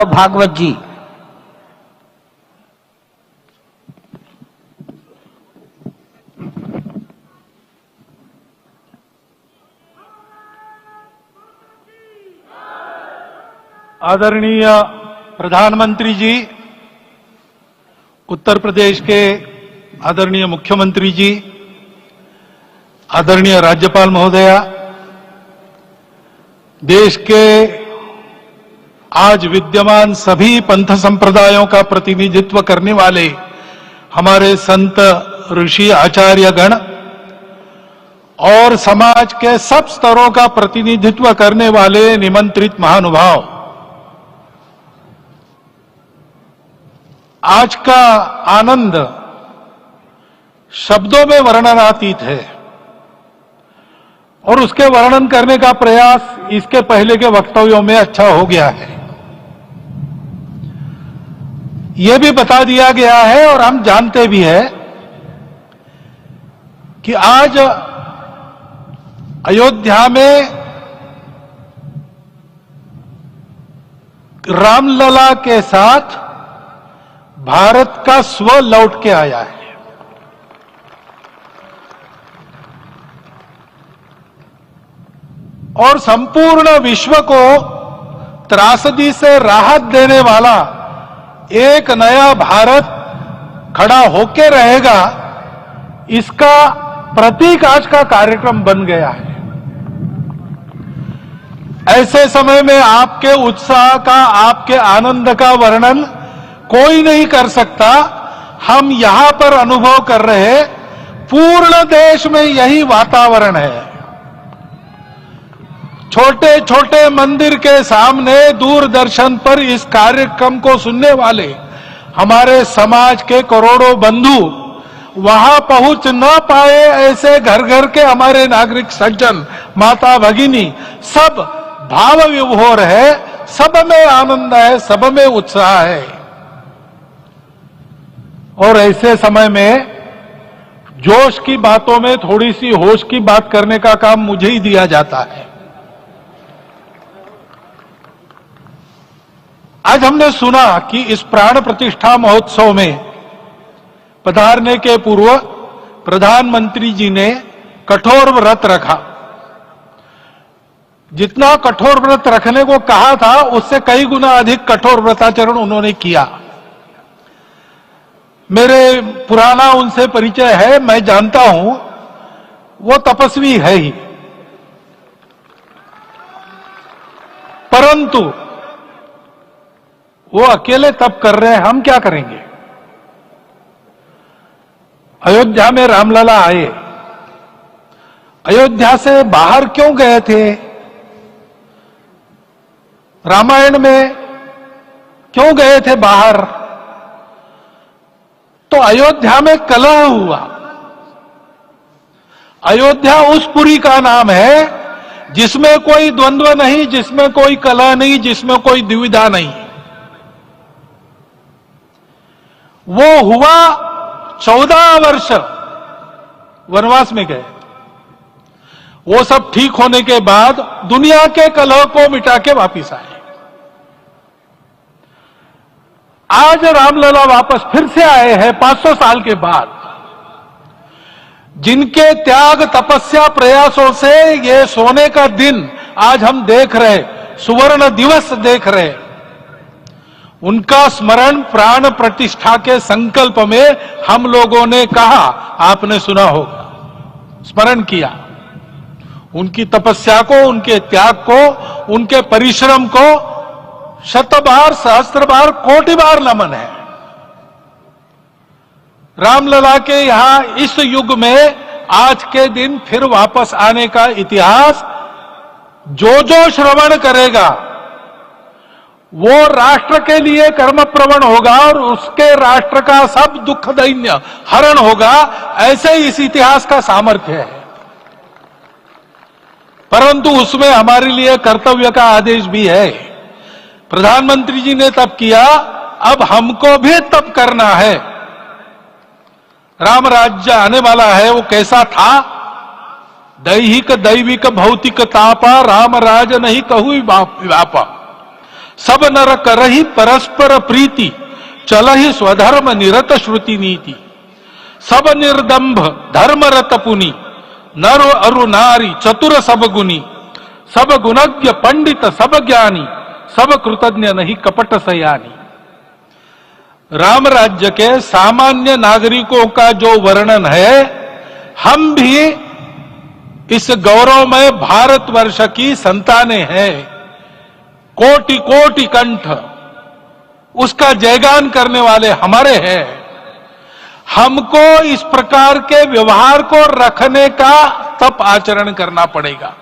भागवत जी। आदरणीय प्रधानमंत्री जी, उत्तर प्रदेश के आदरणीय मुख्यमंत्री जी, आदरणीय राज्यपाल महोदया, देश के आज विद्यमान सभी पंथ संप्रदायों का प्रतिनिधित्व करने वाले हमारे संत ऋषि आचार्यगण और समाज के सब स्तरों का प्रतिनिधित्व करने वाले निमंत्रित महानुभाव, आज का आनंद शब्दों में वर्णनातीत है और उसके वर्णन करने का प्रयास इसके पहले के वक्तव्यों में अच्छा हो गया है। यह भी बता दिया गया है और हम जानते भी हैं कि आज अयोध्या में रामलला के साथ भारत का स्व लौट के आया है। और संपूर्ण विश्व को त्रासदी से राहत देने वाला एक नया भारत खड़ा होके रहेगा, इसका प्रतीक आज का कार्यक्रम बन गया है। ऐसे समय में आपके उत्साह का, आपके आनंद का वर्णन कोई नहीं कर सकता। हम यहां पर अनुभव कर रहे, पूर्ण देश में यही वातावरण है। छोटे छोटे मंदिर के सामने दूरदर्शन पर इस कार्यक्रम को सुनने वाले हमारे समाज के करोड़ों बंधु वहां पहुंच न पाए, ऐसे घर घर के हमारे नागरिक सज्जन, माता भगिनी सब भाव विभोर है, सब में आनंद है, सब में उत्साह है। और ऐसे समय में जोश की बातों में थोड़ी सी होश की बात करने का काम मुझे ही दिया जाता है। आज हमने सुना कि इस प्राण प्रतिष्ठा महोत्सव में पधारने के पूर्व प्रधानमंत्री जी ने कठोर व्रत रखा। जितना कठोर व्रत रखने को कहा था, उससे कई गुना अधिक कठोर व्रताचरण उन्होंने किया। मेरे पुराना उनसे परिचय है, मैं जानता हूं वो तपस्वी है ही, परंतु वो अकेले तप कर रहे हैं, हम क्या करेंगे। अयोध्या में रामलला आए, अयोध्या से बाहर क्यों गए थे, रामायण में क्यों गए थे बाहर, तो अयोध्या में कलह हुआ। अयोध्या उस पुरी का नाम है जिसमें कोई द्वंद्व नहीं, जिसमें कोई कलह नहीं, जिसमें कोई दुविधा नहीं। वो हुआ 14 वर्ष वनवास में गए। वो सब ठीक होने के बाद दुनिया के कलह को मिटा के वापिस आए। आज रामलला वापस फिर से आए हैं 500 साल के बाद। जिनके त्याग, तपस्या, प्रयासों से ये सोने का दिन आज हम देख रहे, सुवर्ण दिवस देख रहे, उनका स्मरण प्राण प्रतिष्ठा के संकल्प में हम लोगों ने कहा, आपने सुना होगा, स्मरण किया। उनकी तपस्या को, उनके त्याग को, उनके परिश्रम को शत बार, सहस्त्र बार, कोटि बार नमन है। रामलला के यहां इस युग में आज के दिन फिर वापस आने का इतिहास जो जो श्रवण करेगा वो राष्ट्र के लिए कर्म प्रवण होगा और उसके राष्ट्र का सब दुख दैन्य हरण होगा। ऐसे इस इतिहास का सामर्थ्य है। परंतु उसमें हमारे लिए कर्तव्य का आदेश भी है। प्रधानमंत्री जी ने तप किया, अब हमको भी तप करना है। राम राज्य आने वाला है, वो कैसा था, दैहिक दैविक भौतिक तापा, राम राज नहीं कहु व्यापा। सब नर करहि परस्पर प्रीति, चलहि स्वधर्म निरत श्रुति नीति। सब निर्दंभ धर्म रत पुनि, नर अरु नारी चतुर सब गुनी। सब गुणज्ञ पंडित सब ज्ञानी, सब कृतज्ञ नहीं कपट सयानी। राम राज्य के सामान्य नागरिकों का जो वर्णन है, हम भी इस गौरवमय भारतवर्ष की संतानें हैं। कोटि कोटि कंठ उसका जयगान करने वाले हमारे हैं। हमको इस प्रकार के व्यवहार को रखने का तप आचरण करना पड़ेगा।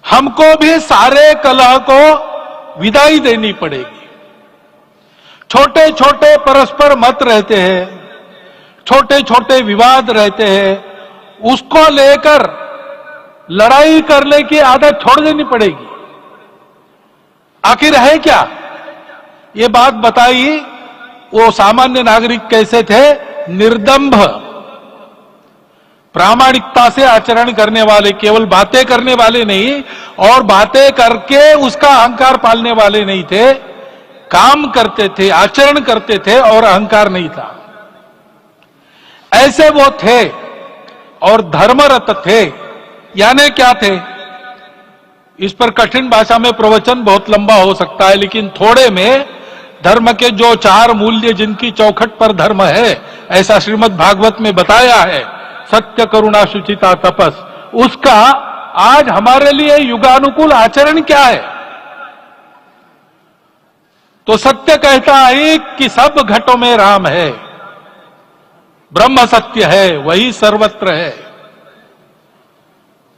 हमको भी सारे कलह को विदाई देनी पड़ेगी। छोटे छोटे परस्पर मत रहते हैं, छोटे छोटे विवाद रहते हैं, उसको लेकर लड़ाई करने की आदत छोड़ देनी पड़ेगी। आखिर है क्या? ये बात बताई वो सामान्य नागरिक कैसे थे? निर्दंभ, प्रामाणिकता से आचरण करने वाले, केवल बातें करने वाले नहीं और बातें करके उसका अहंकार पालने वाले नहीं थे। काम करते थे, आचरण करते थे और अहंकार नहीं था। ऐसे वो थे और धर्मरत थे। यानी क्या थे? इस पर कठिन भाषा में प्रवचन बहुत लंबा हो सकता है, लेकिन थोड़े में धर्म के जो 4 मूल्य जिनकी चौखट पर धर्म है, ऐसा श्रीमद् भागवत में बताया है, सत्य करुणा शुचिता तपस, उसका आज हमारे लिए युगानुकूल आचरण क्या है? तो सत्य कहता है कि सब घटों में राम है, ब्रह्म सत्य है, वही सर्वत्र है।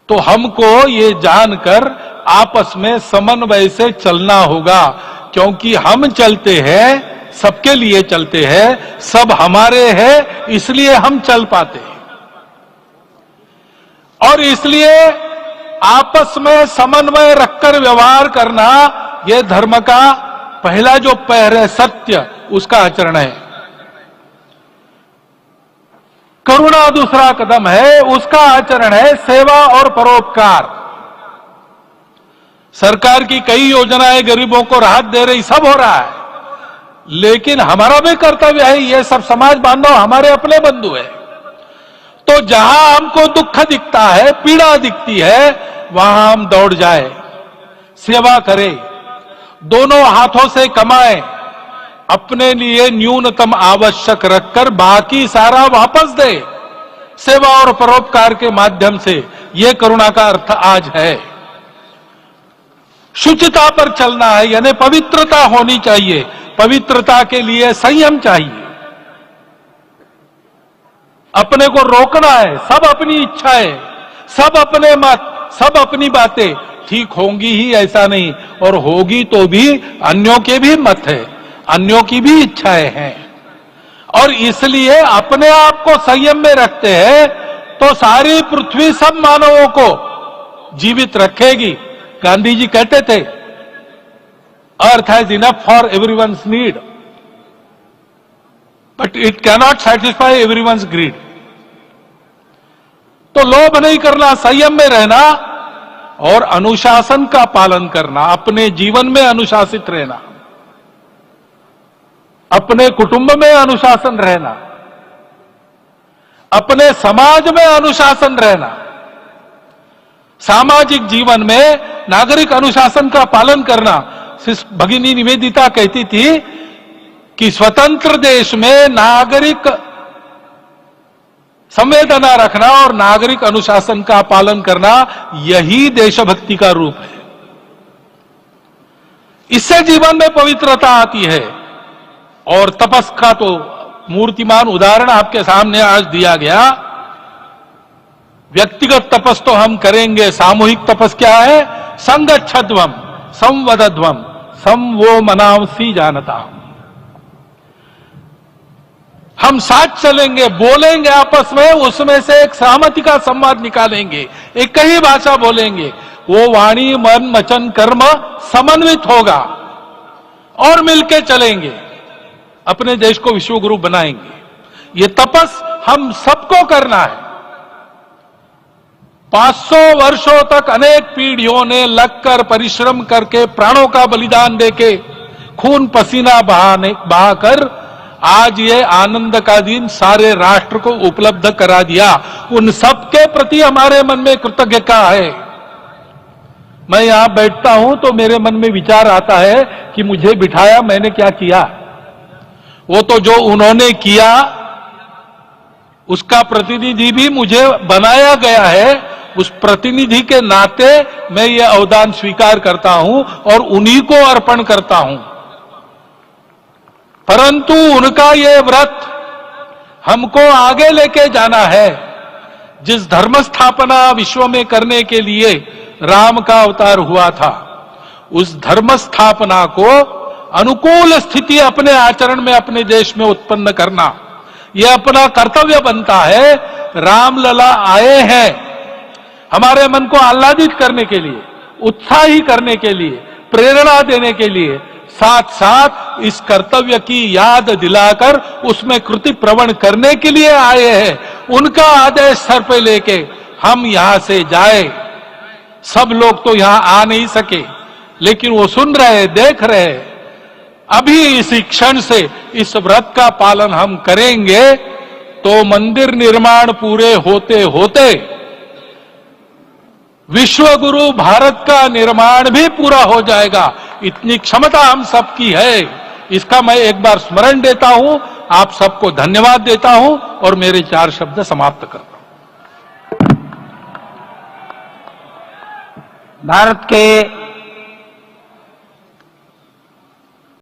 तो हमको ये जानकर आपस में समन्वय से चलना होगा, क्योंकि हम चलते हैं, सबके लिए चलते हैं, सब हमारे हैं, इसलिए हम चल पाते हैं। और इसलिए आपस में समन्वय रखकर व्यवहार करना, यह धर्म का पहला जो पैर है, सत्य, उसका आचरण है। करुणा दूसरा कदम है, उसका आचरण है सेवा और परोपकार। सरकार की कई योजनाएं गरीबों को राहत दे रही, सब हो रहा है, लेकिन हमारा भी कर्तव्य है, ये सब समाज बांधव हमारे अपने बंधु है। तो जहां हमको दुख दिखता है, पीड़ा दिखती है, वहां हम दौड़ जाए, सेवा करें, दोनों हाथों से कमाएं, अपने लिए न्यूनतम आवश्यक रखकर बाकी सारा वापस दे, सेवा और परोपकार के माध्यम से। यह करुणा का अर्थ आज है। शुचिता पर चलना है, यानी पवित्रता होनी चाहिए। पवित्रता के लिए संयम चाहिए, अपने को रोकना है। सब अपनी इच्छाएं, सब अपने मत, सब अपनी बातें ठीक होंगी ही ऐसा नहीं, और होगी तो भी अन्यों के भी मत है, अन्यों की भी इच्छाएं हैं। और इसलिए अपने आप को संयम में रखते हैं तो सारी पृथ्वी सब मानवों को जीवित रखेगी। गांधी जी कहते थे, earth has enough for everyone's need, but it cannot satisfy everyone's greed. तो लोभ नहीं करना, संयम में रहना और अनुशासन का पालन करना, अपने जीवन में अनुशासित रहना, अपने कुटुंब में अनुशासन रहना, अपने समाज में अनुशासन रहना। सामाजिक जीवन में नागरिक अनुशासन का पालन करना। भगिनी निवेदिता कहती थी कि स्वतंत्र देश में नागरिक संवेदना रखना और नागरिक अनुशासन का पालन करना, यही देशभक्ति का रूप है। इससे जीवन में पवित्रता आती है। और तपस का तो मूर्तिमान उदाहरण आपके सामने आज दिया गया। व्यक्तिगत तपस तो हम करेंगे, सामूहिक तपस क्या है? संगच्छध्वम संवदध्वम संवो मनांसी जानता। हम साथ चलेंगे, बोलेंगे आपस में, उसमें से एक सहमति का संवाद निकालेंगे, एक ही भाषा बोलेंगे, वो वाणी मन वचन कर्म समन्वित होगा और मिलके चलेंगे, अपने देश को विश्व गुरु बनाएंगे। ये तपस हम सबको करना है। 500 वर्षों तक अनेक पीढ़ियों ने लगकर परिश्रम करके प्राणों का बलिदान देके खून पसीना बहाकर आज ये आनंद का दिन सारे राष्ट्र को उपलब्ध करा दिया। उन सबके प्रति हमारे मन में कृतज्ञता है। मैं यहां बैठता हूं तो मेरे मन में विचार आता है कि मुझे बिठाया, मैंने क्या किया। वो तो जो उन्होंने किया उसका प्रतिनिधि भी मुझे बनाया गया है। उस प्रतिनिधि के नाते मैं ये अवदान स्वीकार करता हूं और उन्हीं को अर्पण करता हूं। परंतु उनका ये व्रत हमको आगे लेके जाना है। जिस धर्म स्थापना विश्व में करने के लिए राम का अवतार हुआ था, उस धर्म स्थापना को अनुकूल स्थिति अपने आचरण में अपने देश में उत्पन्न करना, यह अपना कर्तव्य बनता है। रामलला आए हैं हमारे मन को आह्लादित करने के लिए, उत्साही करने के लिए, प्रेरणा देने के लिए, साथ साथ इस कर्तव्य की याद दिलाकर उसमें कृति प्रवण करने के लिए आए हैं। उनका आदेश सर पे लेके हम यहां से जाए। सब लोग तो यहां आ नहीं सके, लेकिन वो सुन रहे, देख रहे। अभी इसी क्षण से इस व्रत का पालन हम करेंगे तो मंदिर निर्माण पूरे होते होते विश्व गुरु भारत का निर्माण भी पूरा हो जाएगा। इतनी क्षमता हम सबकी है। इसका मैं एक बार स्मरण देता हूं, आप सबको धन्यवाद देता हूं और मेरे 4 शब्द समाप्त करता हूं। भारत के